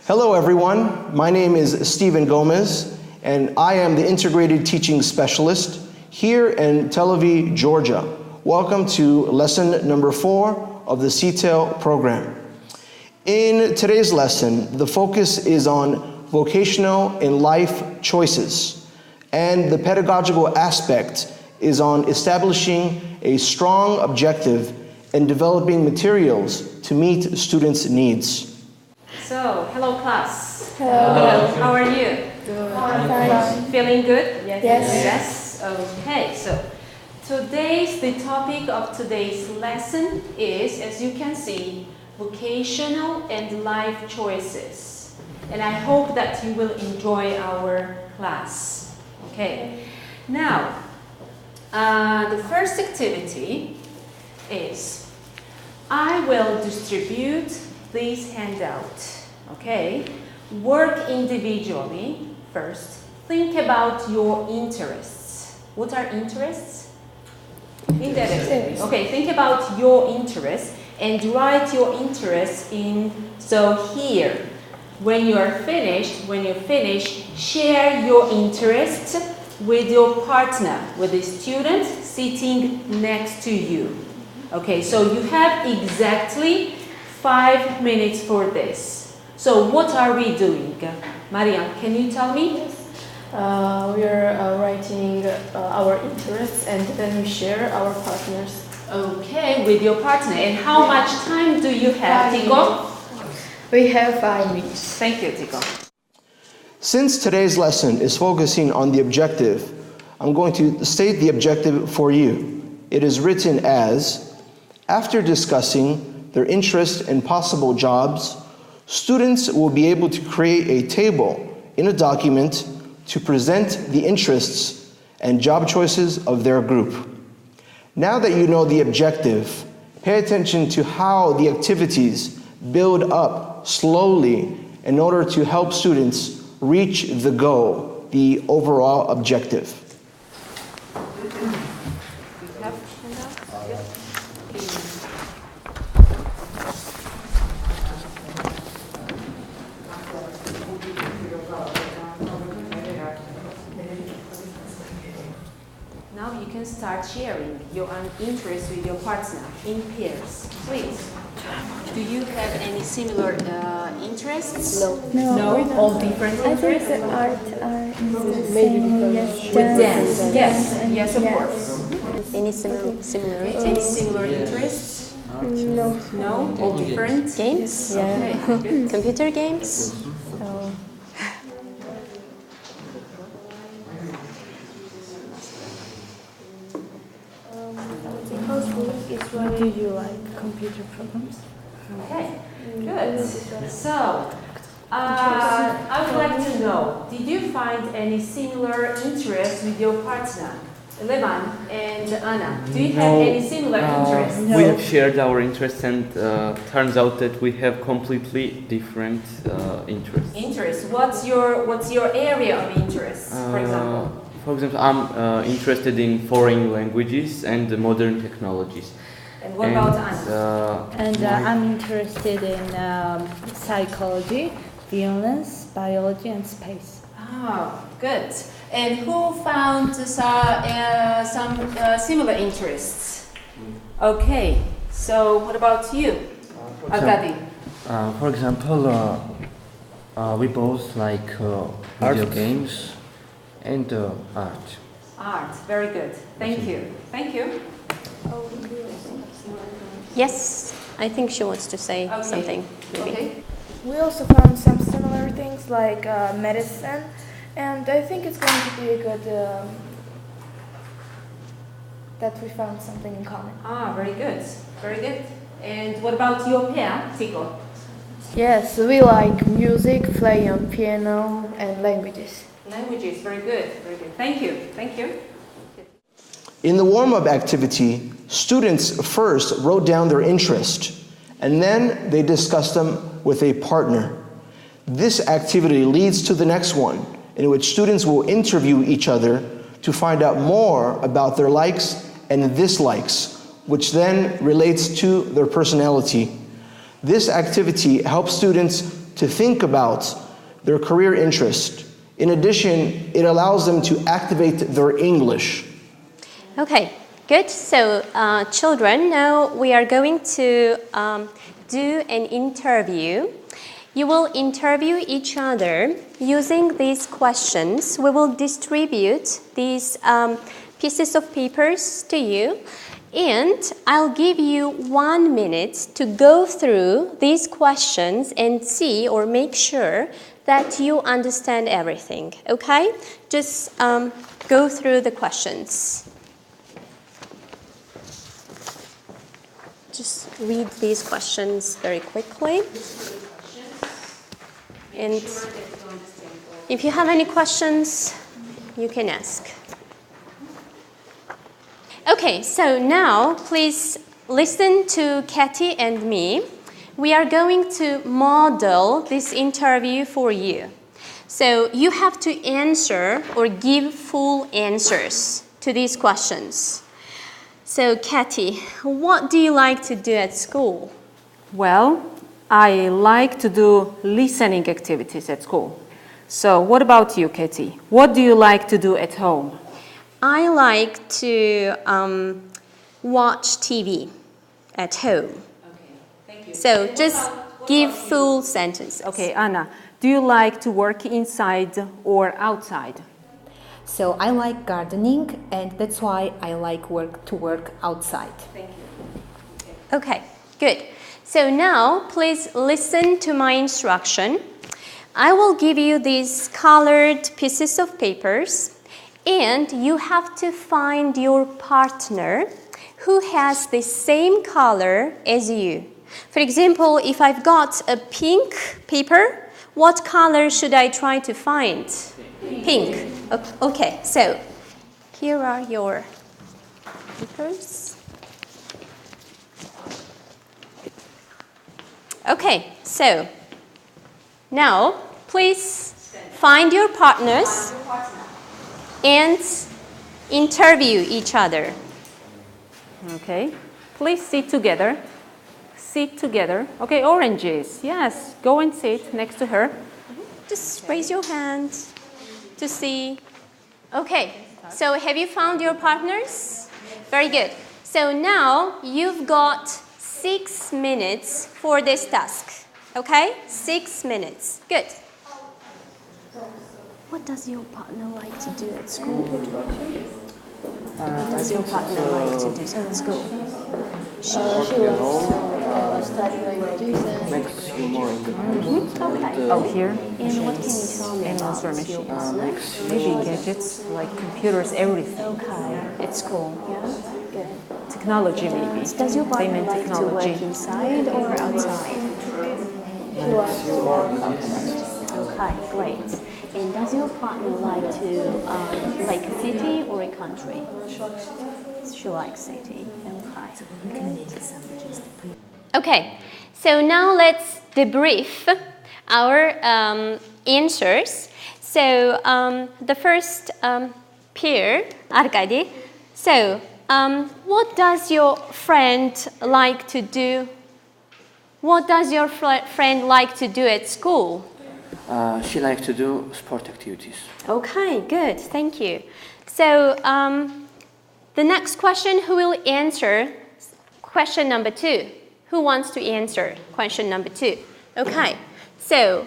Hello everyone, my name is Stephen Gomez and I am the Integrated Teaching Specialist here in Telavi, Georgia. Welcome to lesson number 4 of the CTEL program. In today's lesson, the focus is on vocational and life choices, and the pedagogical aspect is on establishing a strong objective and developing materials to meet students' needs. So, hello class. Hello. How are you? Good. Fine. Feeling good? Yes. Yes. Okay. So, the topic of today's lesson is, as you can see, vocational and life choices. And I hope that you will enjoy our class. Okay. Now, the first activity is I will distribute this handout. Okay, work individually first. Think about your interests. What are interests? Interests. Okay, think about your interests and write your interests in. So here, when you finish, share your interests with your partner, with the student sitting next to you. Okay, so you have exactly 5 minutes for this. So what are we doing? Mariam, can you tell me? We are writing our interests and then we share our partners. Okay, with your partner. And how much time do you have, Tico? We have 5 minutes. Thank you, Tico. Since today's lesson is focusing on the objective, I'm going to state the objective for you. It is written as, after discussing their interest and possible jobs, students will be able to create a table in a document to present the interests and job choices of their group. Now that you know the objective, pay attention to how the activities build up slowly in order to help students reach the goal, the overall objective. Now you can start sharing your interest with your partner in pairs. Please. Do you have any similar interests? No. All different interests? I think the art are With dance. Yes, of course. Any similarities? Any similar interests? No. No? All different? Games? Okay, good. Computer games? What do you like? Computer programs? Okay, good. So, I would like to know, did you find any similar interests with your partner? Levan and Anna, do you have any similar interests? We have shared our interests and turns out that we have completely different interests. Interests. What's your area of interest, for example? For example, I'm interested in foreign languages and modern technologies. And what about Anna? I'm interested in psychology, violence, biology, and space. Oh, good. And who found some similar interests? Okay. So what about you, Arkady? For example, we both like video games and art. Art. Very good. Thank you. Thank you. Yes, I think she wants to say something. Maybe. Okay. We also found some similar things like medicine, and I think it's going to be a good that we found something in common. Very good. Very good. And what about your pair, Tico? Yes, we like music, play on piano, and languages. Languages. Very good. Very good. Thank you. Thank you. In the warm-up activity, students first wrote down their interest, and then they discussed them with a partner. This activity leads to the next one, in which students will interview each other to find out more about their likes and dislikes, which then relates to their personality. This activity helps students to think about their career interest. In addition, it allows them to activate their English. Okay, good. So, children, now we are going to do an interview. You will interview each other using these questions. We will distribute these pieces of papers to you, and I'll give you 1 minute to go through these questions and see or make sure that you understand everything, okay? Just go through the questions. Just read these questions very quickly. And if you have any questions, you can ask. Okay, so now please listen to Katie and me. We are going to model this interview for you. So you have to answer or give full answers to these questions. So Katie, what do you like to do at school? Well, I like to do listening activities at school. So what about you, Katie? What do you like to do at home? I like to watch TV at home. Okay, thank you. So just give full sentences. Okay, Anna, do you like to work inside or outside? So I like gardening, and that's why I like to work outside. Thank you. Okay, good. So now please listen to my instruction. I will give you these colored pieces of papers, and you have to find your partner who has the same color as you. For example, if I've got a pink paper, what color should I try to find? Pink. Okay, so here are your papers. Okay, so now please find your partners and interview each other. Okay, please sit together. Sit together. Okay, oranges. Yes, go and sit next to her. Just raise your hand to see. Okay, so have you found your partners? Very good. So now you've got 6 minutes for this task. Okay, 6 minutes. Good. What does your partner like to do at school? What does your partner like to do at school? She loves studying languages and Makes you more independent. Okay. Oh, here. And what can you tell me And about also your machines. partner? Maybe gadgets like computers, everything. Okay. At school. Yeah. Good. Technology maybe. Does your partner Payment like to work technology. inside or outside? Okay, great. And does your partner like to like a city or a country? She likes city. Okay. Okay. So now let's debrief our answers. So the first peer, Arkady. So what does your friend like to do? What does your friend like to do at school? She likes to do sport activities. Okay, good. Thank you. So the next question, who will answer? Question number 2. Who wants to answer question number 2? Okay. So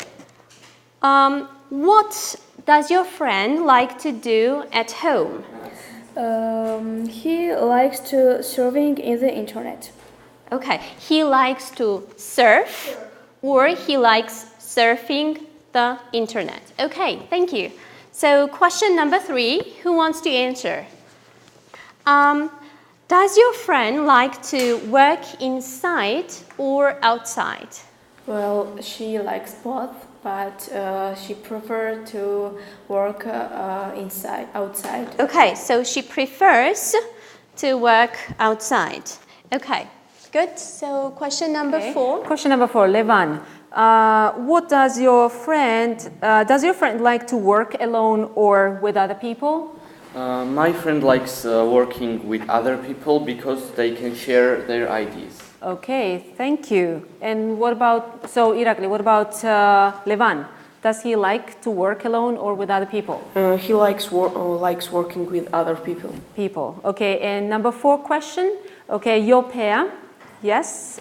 what does your friend like to do at home? he likes to surfing in the internet. Okay. He likes to surf or he likes surfing the internet. Okay, thank you. So question number 3, who wants to answer? Does your friend like to work inside or outside? Well, she likes both, but she prefers to work outside. Okay, so she prefers to work outside. Okay, good. So question number 4. Question number 4, Levan. What does your friend like to work alone or with other people? My friend likes working with other people because they can share their ideas. Okay, thank you. And what about, so Irakli, what about Levan? Does he like to work alone or with other people? He likes working with other people. People, okay. And number 4 question, okay, your pair, yes.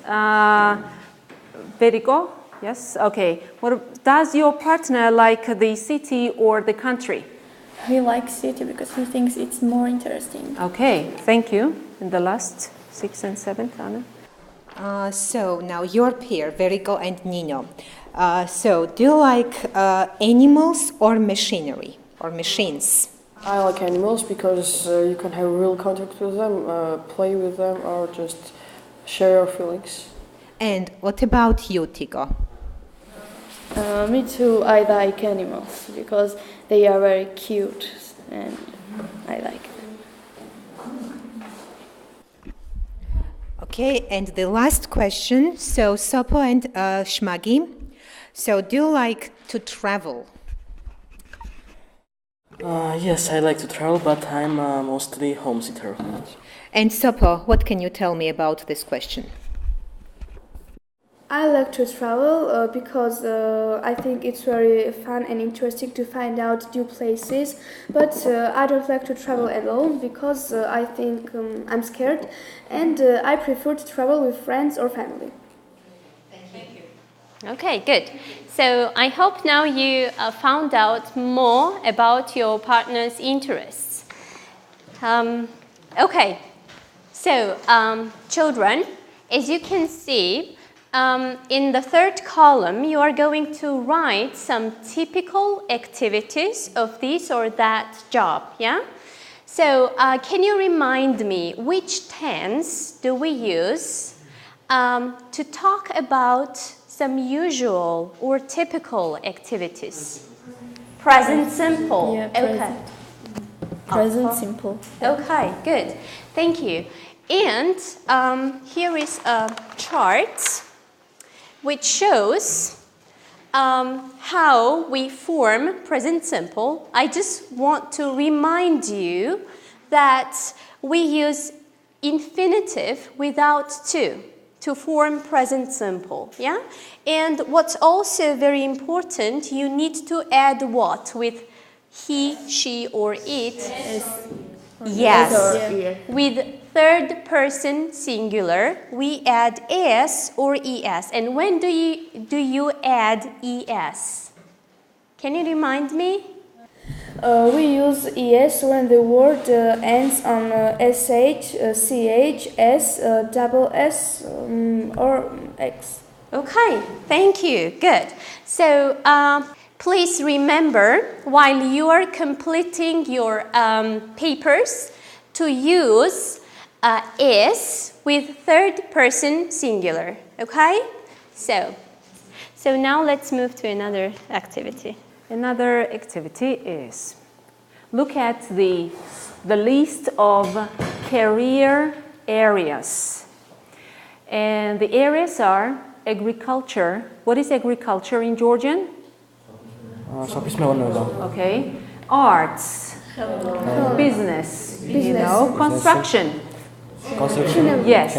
Verigo, yes, okay. What, does your partner like the city or the country? He likes city because he thinks it's more interesting. Okay, thank you. And the last 6th and 7th, Anna? So now your pair, Verigo and Nino. So do you like animals or machinery or machines? I like animals because you can have real contact with them, play with them, or just share your feelings. And what about you, Tigo? Me too, I like animals because they are very cute and I like them. Okay, and the last question. So Sopo and Shmagi. So do you like to travel? Yes, I like to travel, but I'm mostly homesicker. And Sopo, what can you tell me about this question? I like to travel because I think it's very fun and interesting to find out new places. But I don't like to travel alone because I think I'm scared, and I prefer to travel with friends or family. Thank you. Okay, good. So I hope now you found out more about your partner's interests. Okay, so children, as you can see, in the 3rd column, you are going to write some typical activities of this or that job, yeah? So can you remind me which tense do we use to talk about some usual or typical activities? Present simple. Yeah, okay. Present simple. Okay, good. Thank you. And here is a chart which shows how we form present simple. I just want to remind you that we use infinitive without to form present simple, yeah? And what's also very important, you need to add what with he, she, or it? Yes. With 3rd person singular, we add s or es. And when do you add es? Can you remind me? We use es when the word ends on sh, ch, s, double s, or x. Okay, thank you. Good. So please remember, while you are completing your papers, to use is with 3rd person singular. Okay? So now let's move to another activity. Another activity is look at the list of career areas. And the areas are agriculture. What is agriculture in Georgian? Okay. Arts. Business. You know, construction. Yes.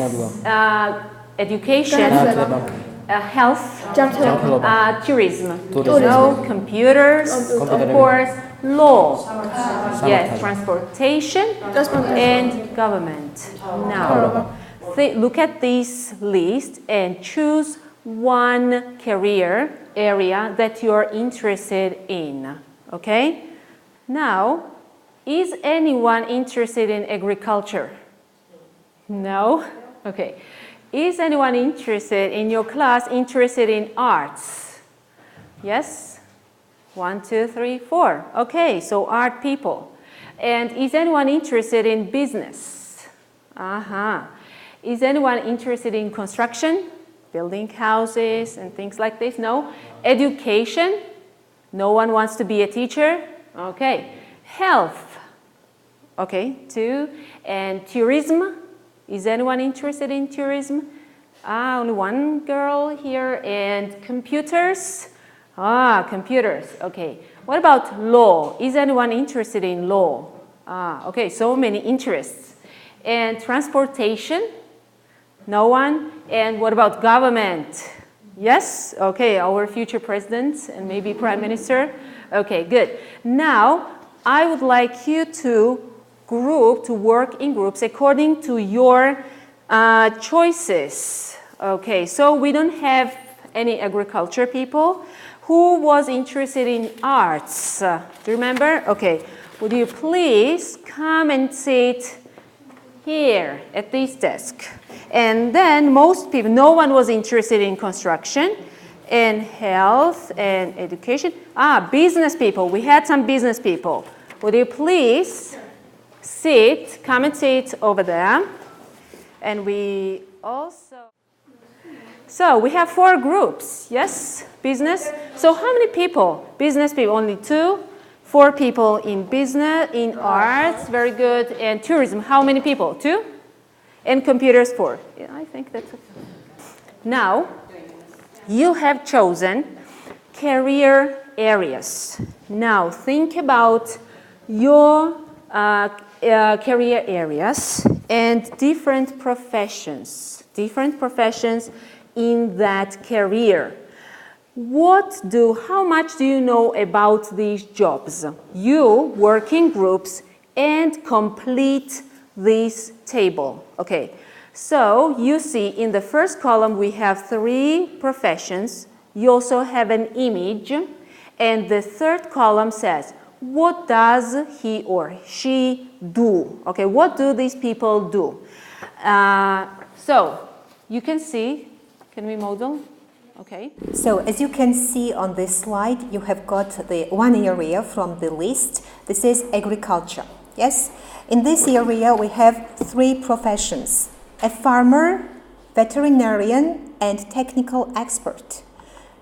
Education. Health. Tourism. No, computers. Of course. Law. Yes. Transportation. And government. Now, look at this list and choose one career area that you are interested in. Okay? Now, is anyone interested in agriculture? No? Okay. Is anyone interested in your class interested in arts? Yes? 1, 2, 3, 4. Okay, so art people. And is anyone interested in business? Is anyone interested in construction? Building houses and things like this? No? Education? No one wants to be a teacher? Okay. Health? Okay, 2. And tourism? Is anyone interested in tourism? Only one girl here. And computers? Computers. Okay. What about law? Is anyone interested in law? Okay, so many interests. And transportation? No one? And what about government? Yes? Okay, our future president and maybe prime minister. Okay, good. Now, I would like you to work in groups according to your choices. Okay, so we don't have any agriculture people. Who was interested in arts? Do you remember? Okay, would you please come and sit here at this desk? And then most people, no one was interested in construction and health and education. Business people, we had some business people. Would you please come and sit over there? And we also, so we have 4 groups, yes, business. So how many people? Business people, only 2. 4 people in business, in arts, very good. And tourism, how many people? 2? And computers, 4. Yeah, I think that's okay. Now, you have chosen career areas. Now, think about your career areas and different professions in that career. How much do you know about these jobs? You work in groups and complete this table. Okay, so you see in the first column we have 3 professions. You also have an image, and the third column says, what does he or she do? Okay, what do these people do? So you can see, can we model? Okay. So as you can see on this slide, you have got the one area from the list. This is agriculture. Yes? In this area, we have 3 professions: a farmer, veterinarian, and technical expert.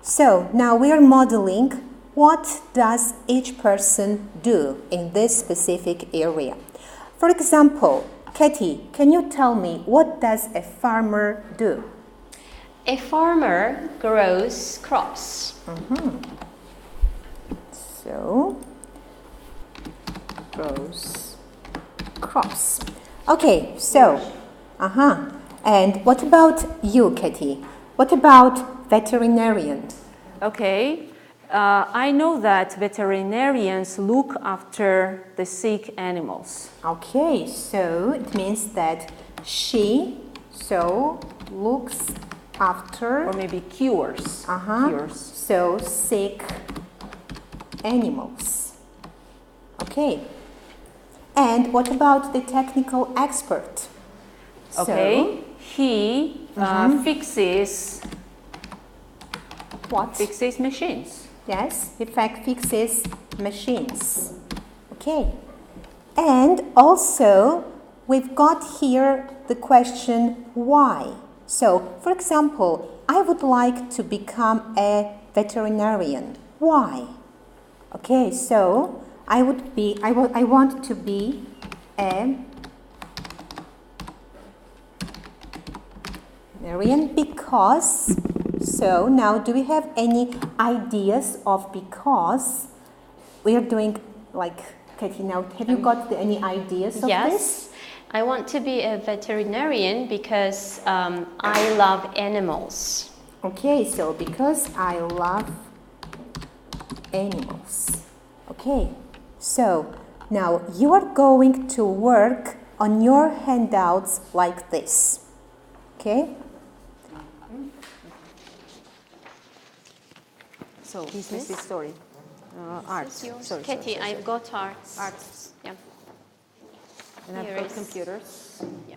So now we are modeling what does each person do in this specific area. For example, Katie, can you tell me what does a farmer do? A farmer grows crops. So, grows crops. Okay, so, and what about you, Katie? What about veterinarian? Okay, I know that veterinarians look after the sick animals. Okay, so it means that she looks after, or maybe cures. So sick animals. Okay. And what about the technical expert? Okay, he fixes what? Fixes machines. Yes, in fact, fixes machines. Okay. And also, we've got here the question why. So, for example, I would like to become a veterinarian. Why? Okay, so I want to be a veterinarian because. So now, do we have any ideas of because? We are doing like, Katie, now have you got any ideas of this? Yes, I want to be a veterinarian because I love animals. Okay, so because I love animals. Okay, so now you are going to work on your handouts like this. Okay? So, this is story. Arts. Sorry, Katie, I've got arts. Arts. Yeah. And I've got computers. Yeah.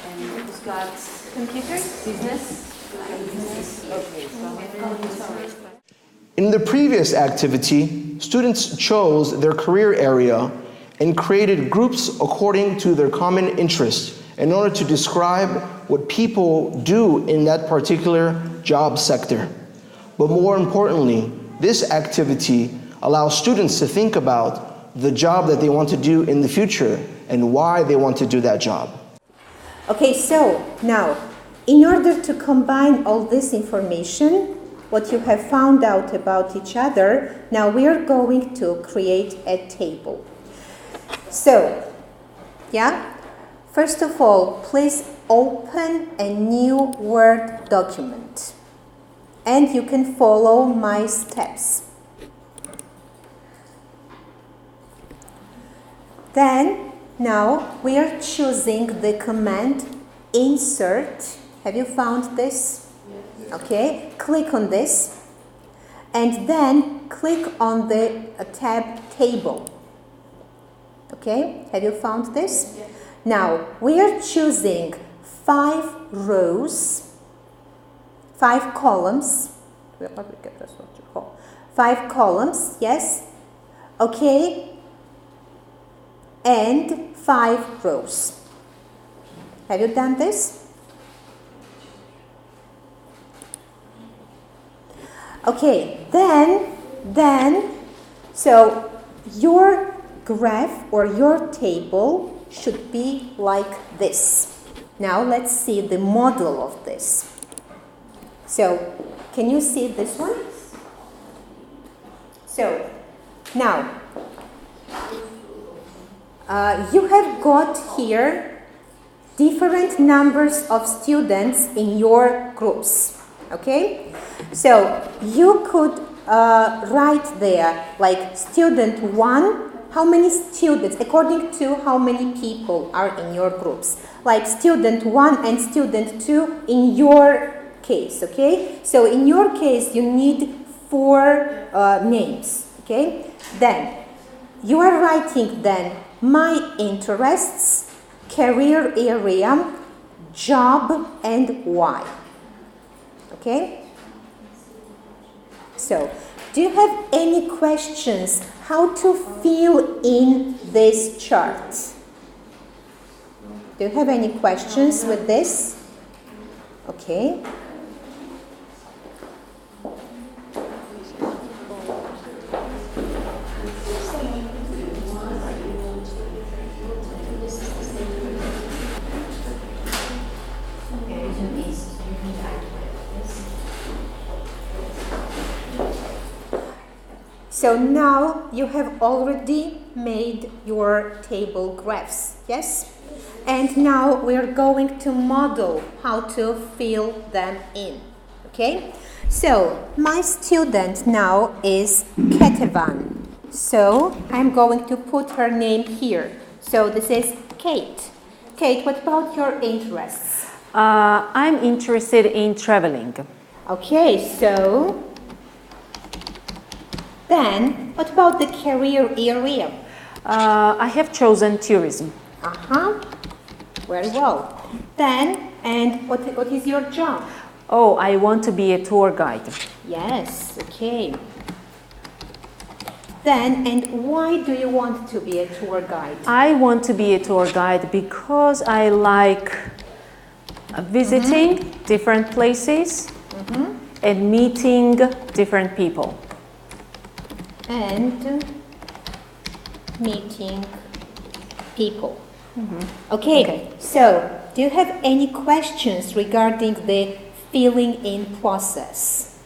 And who's got computers? Business. Okay, so I've got In the previous activity, students chose their career area and created groups according to their common interest in order to describe what people do in that particular job sector. But more importantly, this activity allows students to think about the job that they want to do in the future and why they want to do that job. Okay, so now, in order to combine all this information, what you have found out about each other, now we are going to create a table. So, yeah, First of all, please open a new Word document and you can follow my steps. Then, now we are choosing the command insert. Have you found this? Okay, click on this and then click on the tab table. Okay, have you found this? Now we are choosing 5 rows, 5 columns, 5 columns, yes, okay, and 5 rows. Have you done this? Okay, then, so your graph or your table should be like this. Now let's see the model of this. So, can you see this one? So, now, you have got here different numbers of students in your groups, okay? So, you could write there like student 1, how many students, according to how many people are in your groups. Like student 1 and student 2 in your case, okay? So in your case, you need 4 names, okay? Then, you are writing then my interests, career area, job, and why, okay? So, do you have any questions how to fill in this chart? Do you have any questions with this? Okay. So now you have already made your table graphs, yes? And now we are going to model how to fill them in, okay? So my student now is Ketevan. So I'm going to put her name here. So this is Kate. Kate, what about your interests? I'm interested in traveling. Okay, so then what about the career area? I have chosen tourism. Very well. Then, and what is your job? Oh, I want to be a tour guide. Yes, okay. Then, and why do you want to be a tour guide? I want to be a tour guide because I like visiting different places and meeting different people. And meeting people. Okay, so do you have any questions regarding the filling in process?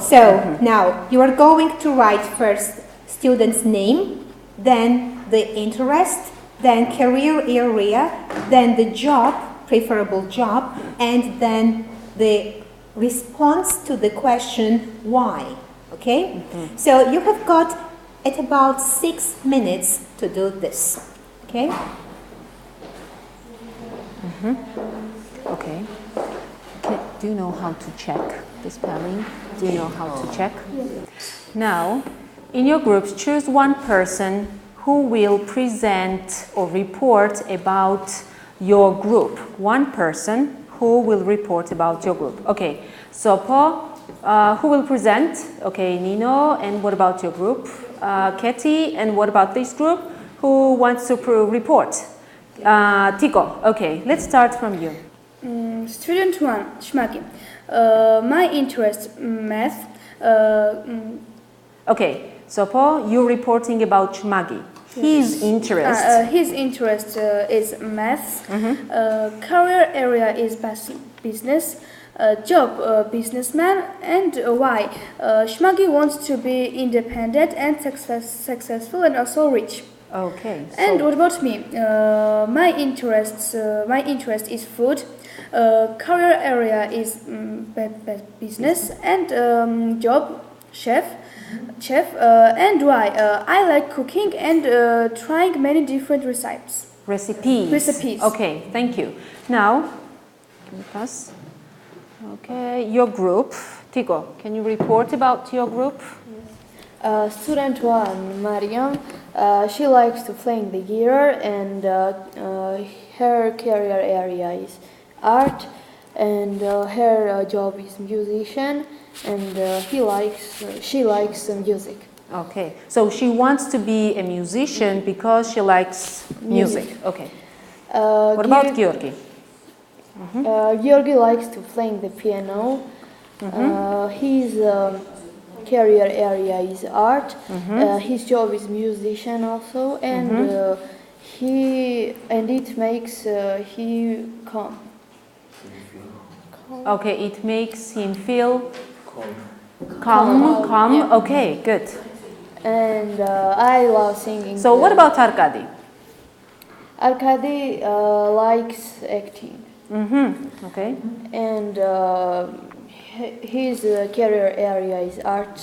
So now you are going to write first student's name, then the interest, then career area, then the job, preferable job, and then the response to the question why. Okay? So you have got at about 6 minutes to do this. Okay? Okay. Do you know how to check the spelling? Do you know how to check? Now, in your groups, choose one person who will present or report about your group. One person who will report about your group. Okay, so Paul, who will present? Okay, Nino, and what about your group? Katie, and what about this group? Who wants to report? Tico, okay, let's start from you. Student 1, Shmaki. My interest, math. Okay, so Paul, you're reporting about Shmagi. His interest. His interest is math. Career area is business. Job, businessman. And why? Shmagi wants to be independent and successful and also rich. Okay. And what about me? My interest is food. Career area is business and job chef. And why? I like cooking and trying many different recipes. Recipes. Okay, thank you. Now, can we pass? Okay, your group. Tigo, can you report about your group? Student 1, Mariam, she likes to play the guitar and her career area is art and her job is musician and she likes music. Okay, so she wants to be a musician because she likes music. Okay. What about Georgi? Georgi likes to play the piano. His career area is art. His job is musician also, and it makes he calm. Okay, it makes him feel calm. Yeah. Okay, good. And I love singing. So what about Arkady? Arkady likes acting. Okay. And his career area is art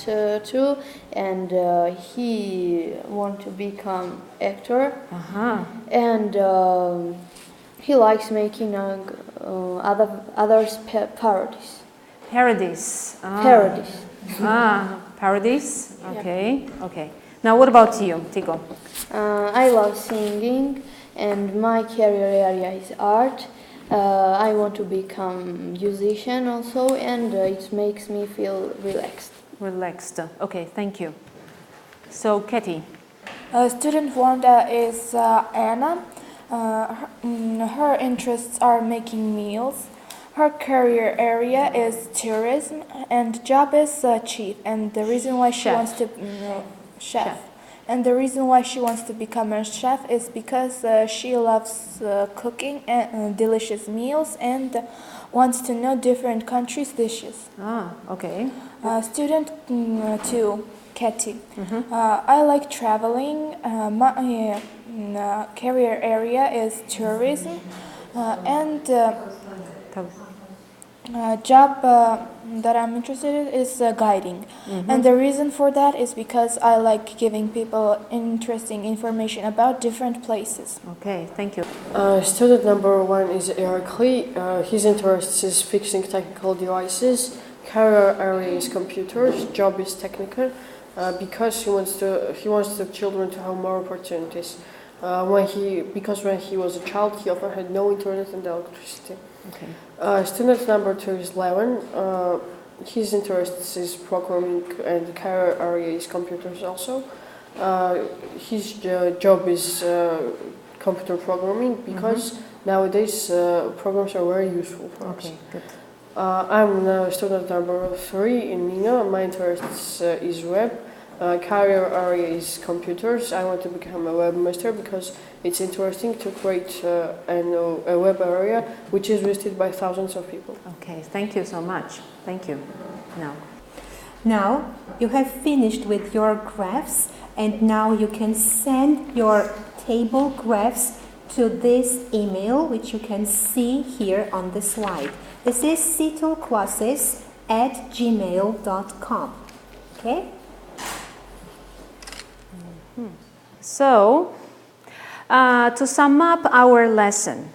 too, and he wants to become actor. And he likes making others parodies. Parodies. Parodies. Okay. Okay. Now what about you, Tigo? I love singing, and my career area is art. I want to become musician also, and it makes me feel relaxed. Relaxed. Okay, thank you. So, Katie. Student 1 is Anna. Her interests are making meals. Her career area is tourism, and job is chief. And the reason why she wants to chef. And the reason why she wants to become a chef is because she loves cooking and delicious meals and wants to know different countries' dishes. Okay. Student 2, Katie. I like traveling. My career area is tourism and job that I'm interested in is guiding. And the reason for that is because I like giving people interesting information about different places. Okay, thank you. Student number 1 is Irakli. His interest is fixing technical devices. Career area is computers. Job is technical. Because he wants the children to have more opportunities. When he was a child, he often had no internet and electricity. Okay. Student number 2 is Levin. His interest is programming and career area is computers also. His job is computer programming because nowadays programs are very useful for us. Okay, good. I'm student number 3 in Nina. My interest is web. Career area is computers. I want to become a webmaster because it's interesting to create a web area which is visited by thousands of people. Okay, thank you so much. Thank you. Now you have finished with your graphs, and now you can send your table graphs to this email which you can see here on the slide. This is ctlclasses@gmail.com. Okay? So, to sum up our lesson,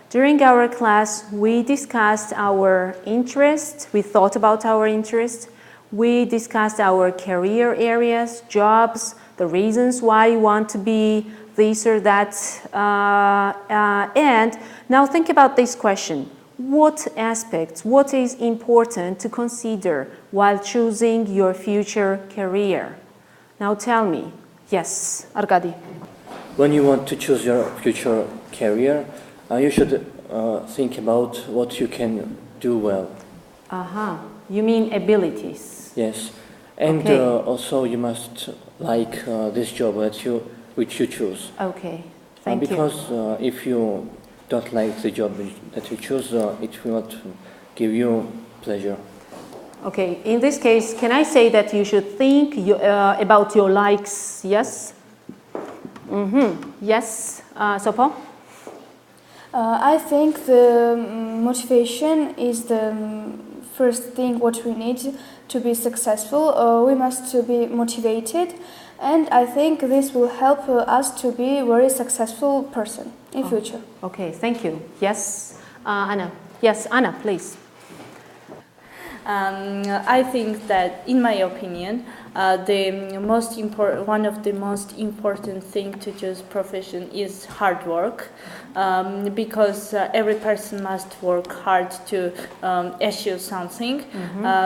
during our class we discussed our interests, we thought about our interests, we discussed our career areas, jobs, the reasons why you want to be this or that, and now think about this question. What aspects, what is important to consider while choosing your future career? Now tell me. Yes, Arkady. When you want to choose your future career, you should think about what you can do well. You mean abilities? Yes, and also you must like this job which you choose. Okay, thank you. Because if you don't like the job that you choose, it will not give you pleasure. Okay, in this case, can I say that you should think about your likes, yes? Yes, Sopo? I think the motivation is the first thing what we need to be successful. We must to be motivated, and I think this will help us to be a very successful person in future. Okay, thank you. Yes, Anna. Yes, Anna, please. I think that, in my opinion, one of the most important thing to choose profession is hard work, because every person must work hard to achieve something,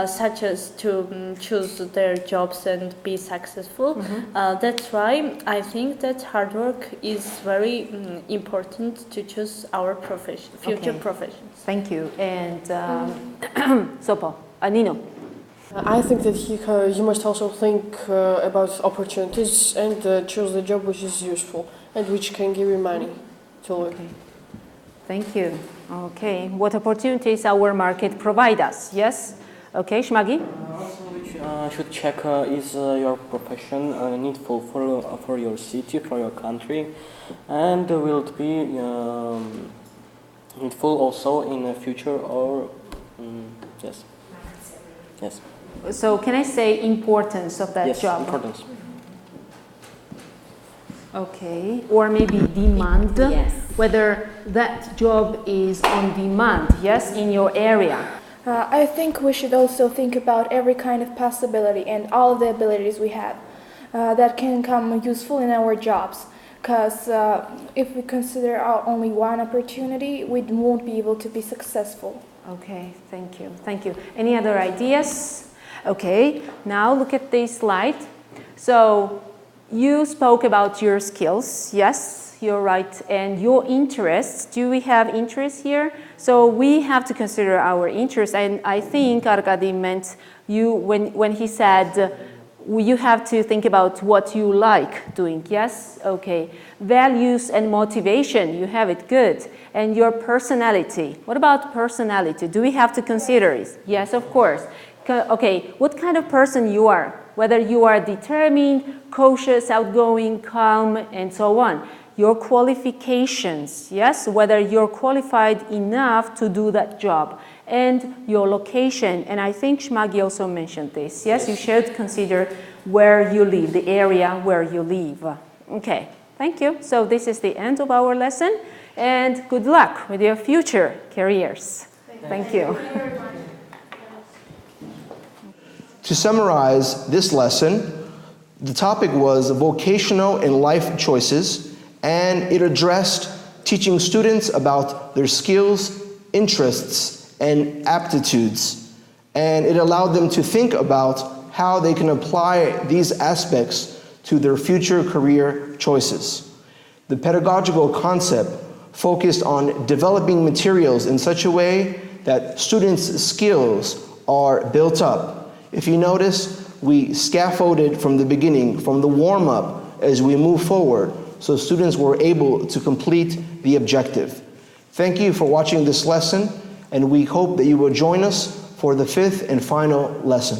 such as to choose their jobs and be successful. That's why I think that hard work is very important to choose our future professions. Thank you. And Sopo, Nino. I think that he must also think about opportunities and choose the job which is useful and which can give you money to live. Okay. Thank you. Okay, what opportunities our market provide us? Yes. Okay, Shmagi. Also, which should check is your profession needful for your city, for your country, and will it be needful also in the future or yes. Yes. So can I say importance of that job? Yes, importance. Okay, or maybe demand, Yes. whether that job is on demand, yes, in your area. I think we should also think about every kind of possibility and all of the abilities we have that can come useful in our jobs. Because if we consider only one opportunity, we won't be able to be successful. Okay, thank you, thank you. Any other ideas? Okay, now look at this slide. So you spoke about your skills, yes, you're right, and your interests. Do we have interests here? So we have to consider our interests, and I think Arkady meant you when he said you have to think about what you like doing, yes? Okay. Values and motivation, you have it, good. And your personality. What about personality? Do we have to consider it? Yes, of course. Okay, what kind of person you are? Whether you are determined, cautious, outgoing, calm, and so on. Your qualifications, yes? Whether you're qualified enough to do that job. And your location, and I think Shmagi also mentioned this. Yes, you should consider where you live, the area where you live. Okay, thank you. So this is the end of our lesson, and good luck with your future careers. Thank you. To summarize this lesson, the topic was vocational and life choices, and it addressed teaching students about their skills, interests, and aptitudes, and it allowed them to think about how they can apply these aspects to their future career choices. The pedagogical concept focused on developing materials in such a way that students' skills are built up. If you notice, we scaffolded from the beginning, from the warm-up as we move forward, so students were able to complete the objective. Thank you for watching this lesson, and we hope that you will join us for the 5th and final lesson.